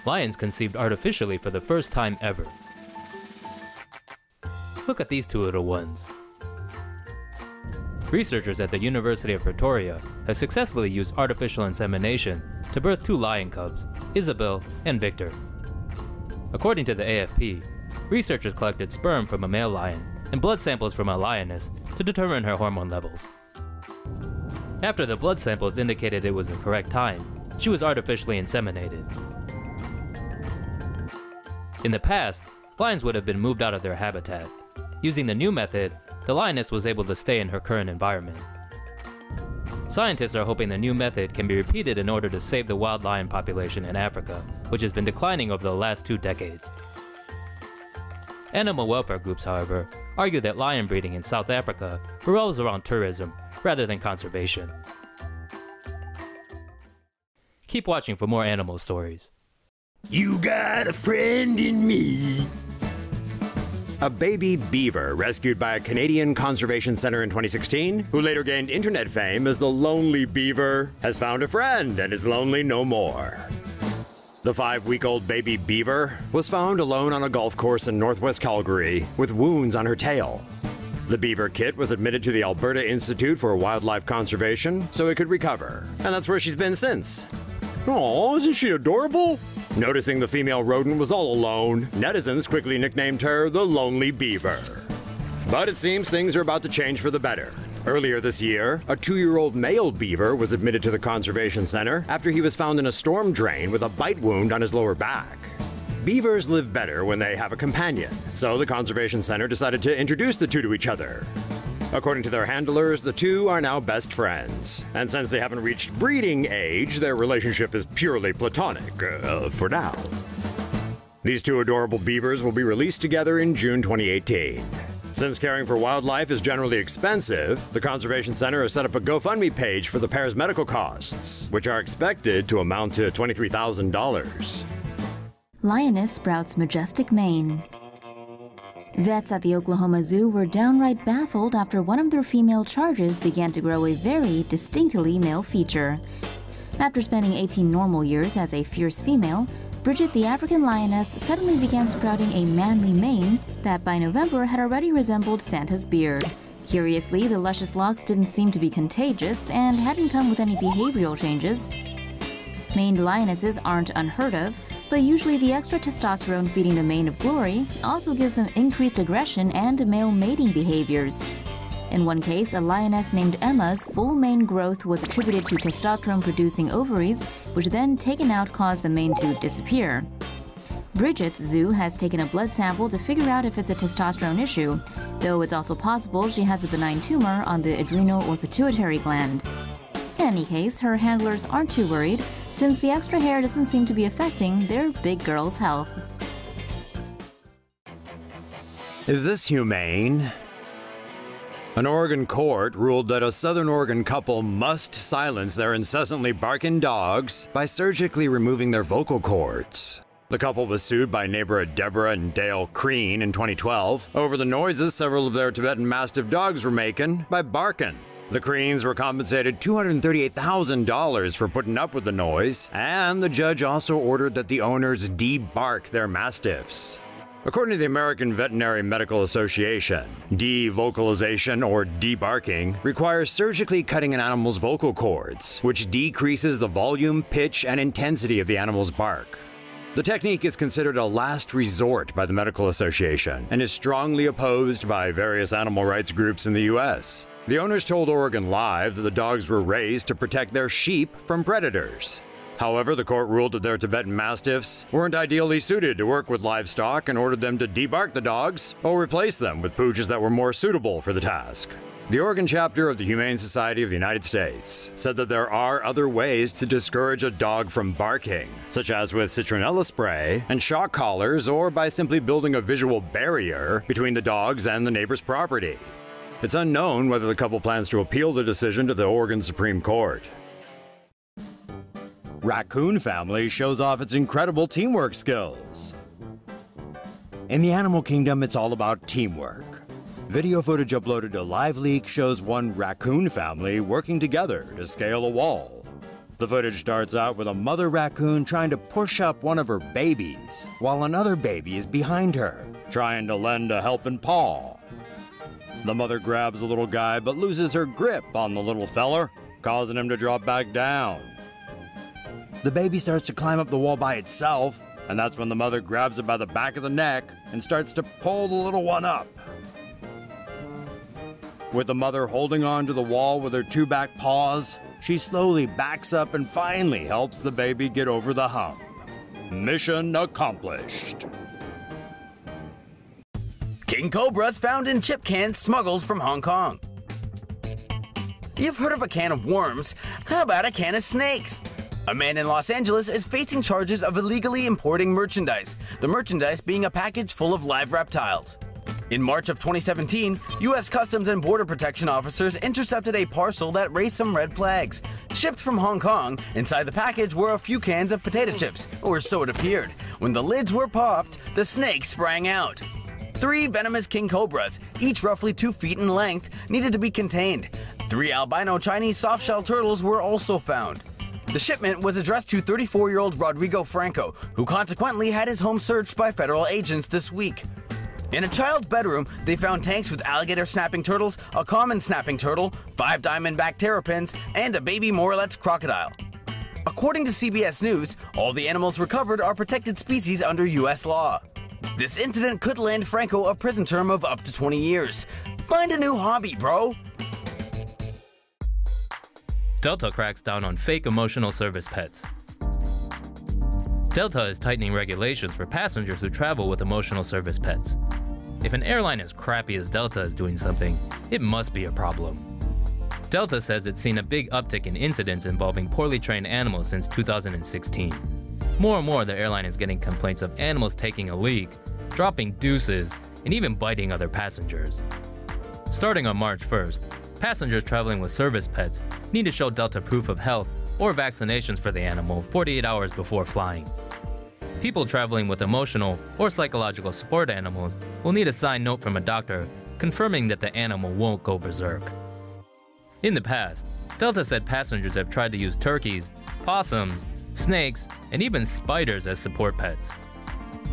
lions conceived artificially for the first time ever. Look at these two little ones. Researchers at the University of Pretoria have successfully used artificial insemination to birth two lion cubs, Isabel and Victor. According to the AFP, researchers collected sperm from a male lion and blood samples from a lioness to determine her hormone levels. After the blood samples indicated it was the correct time, she was artificially inseminated. In the past, lions would have been moved out of their habitat. Using the new method, the lioness was able to stay in her current environment. Scientists are hoping the new method can be repeated in order to save the wild lion population in Africa, which has been declining over the last 2 decades. Animal welfare groups, however, argue that lion breeding in South Africa revolves around tourism rather than conservation. Keep watching for more animal stories. You got a friend in me. A baby beaver rescued by a Canadian conservation center in 2016, who later gained internet fame as the Lonely Beaver, has found a friend and is lonely no more. The 5-week-old baby beaver was found alone on a golf course in northwest Calgary with wounds on her tail. The beaver kit was admitted to the Alberta Institute for Wildlife Conservation so it could recover, and that's where she's been since. Aw, isn't she adorable? Noticing the female rodent was all alone, netizens quickly nicknamed her the Lonely Beaver. But it seems things are about to change for the better. Earlier this year, a 2-year-old male beaver was admitted to the conservation center after he was found in a storm drain with a bite wound on his lower back. Beavers live better when they have a companion, so the conservation center decided to introduce the two to each other. According to their handlers, the two are now best friends. And since they haven't reached breeding age, their relationship is purely platonic, for now. These two adorable beavers will be released together in June 2018. Since caring for wildlife is generally expensive, the Conservation Center has set up a GoFundMe page for the pair's medical costs, which are expected to amount to $23,000. Lioness sprouts majestic mane. Vets at the Oklahoma Zoo were downright baffled after one of their female charges began to grow a very distinctly male feature. After spending 18 normal years as a fierce female, Bridget the African lioness suddenly began sprouting a manly mane that by November had already resembled Santa's beard. Curiously, the luscious locks didn't seem to be contagious and hadn't come with any behavioral changes. Maned lionesses aren't unheard of, but usually the extra testosterone feeding the mane of glory also gives them increased aggression and male mating behaviors. In one case, a lioness named Emma's full mane growth was attributed to testosterone-producing ovaries, which then taken out caused the mane to disappear. Bridget's zoo has taken a blood sample to figure out if it's a testosterone issue, though it's also possible she has a benign tumor on the adrenal or pituitary gland. In any case, her handlers aren't too worried, since the extra hair doesn't seem to be affecting their big girl's health. Is this humane? An Oregon court ruled that a Southern Oregon couple must silence their incessantly barking dogs by surgically removing their vocal cords. The couple was sued by neighbor Deborah and Dale Crean in 2012 over the noises several of their Tibetan Mastiff dogs were making by barking. The Creans were compensated $238,000 for putting up with the noise, and the judge also ordered that the owners de-bark their Mastiffs. According to the American Veterinary Medical Association, de-vocalization or de-barking requires surgically cutting an animal's vocal cords, which decreases the volume, pitch, and intensity of the animal's bark. The technique is considered a last resort by the Medical Association and is strongly opposed by various animal rights groups in the U.S. The owners told Oregon Live that the dogs were raised to protect their sheep from predators. However, the court ruled that their Tibetan Mastiffs weren't ideally suited to work with livestock and ordered them to debark the dogs or replace them with pooches that were more suitable for the task. The Oregon chapter of the Humane Society of the United States said that there are other ways to discourage a dog from barking, such as with citronella spray and shock collars, or by simply building a visual barrier between the dogs and the neighbor's property. It's unknown whether the couple plans to appeal the decision to the Oregon Supreme Court. Raccoon family shows off its incredible teamwork skills. In the animal kingdom, it's all about teamwork. Video footage uploaded to LiveLeak shows one raccoon family working together to scale a wall. The footage starts out with a mother raccoon trying to push up one of her babies, while another baby is behind her, trying to lend a helping paw. The mother grabs the little guy but loses her grip on the little feller, causing him to drop back down. The baby starts to climb up the wall by itself, and that's when the mother grabs it by the back of the neck and starts to pull the little one up. With the mother holding on to the wall with her two back paws, she slowly backs up and finally helps the baby get over the hump. Mission accomplished. King cobras found in chip cans smuggled from Hong Kong. You've heard of a can of worms. How about a can of snakes? A man in Los Angeles is facing charges of illegally importing merchandise, the merchandise being a package full of live reptiles. In March of 2017, U.S. Customs and Border Protection officers intercepted a parcel that raised some red flags. Shipped from Hong Kong, inside the package were a few cans of potato chips, or so it appeared. When the lids were popped, the snake sprang out. 3 venomous king cobras, each roughly 2 feet in length, needed to be contained. 3 albino Chinese softshell turtles were also found. The shipment was addressed to 34-year-old Rodrigo Franco, who consequently had his home searched by federal agents this week. In a child's bedroom, they found tanks with alligator snapping turtles, a common snapping turtle, 5 diamondback terrapins, and a baby Morelet's crocodile. According to CBS News, all the animals recovered are protected species under U.S. law. This incident could land Franco a prison term of up to 20 years. Find a new hobby, bro! Delta cracks down on fake emotional service pets. Delta is tightening regulations for passengers who travel with emotional service pets. If an airline as crappy as Delta is doing something, it must be a problem. Delta says it's seen a big uptick in incidents involving poorly trained animals since 2016. More and more, the airline is getting complaints of animals taking a leak, dropping deuces, and even biting other passengers. Starting on March 1st, passengers traveling with service pets need to show Delta proof of health or vaccinations for the animal 48 hours before flying. People traveling with emotional or psychological support animals will need a signed note from a doctor confirming that the animal won't go berserk. In the past, Delta said passengers have tried to use turkeys, possums, snakes, and even spiders as support pets.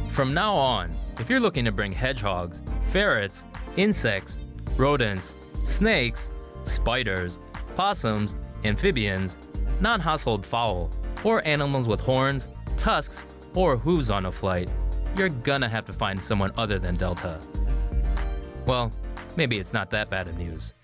From now on, if you're looking to bring hedgehogs, ferrets, insects, rodents, snakes, spiders, possums, amphibians, non-household fowl, or animals with horns, tusks, or hooves on a flight, you're gonna have to find someone other than Delta. Well, maybe it's not that bad of news.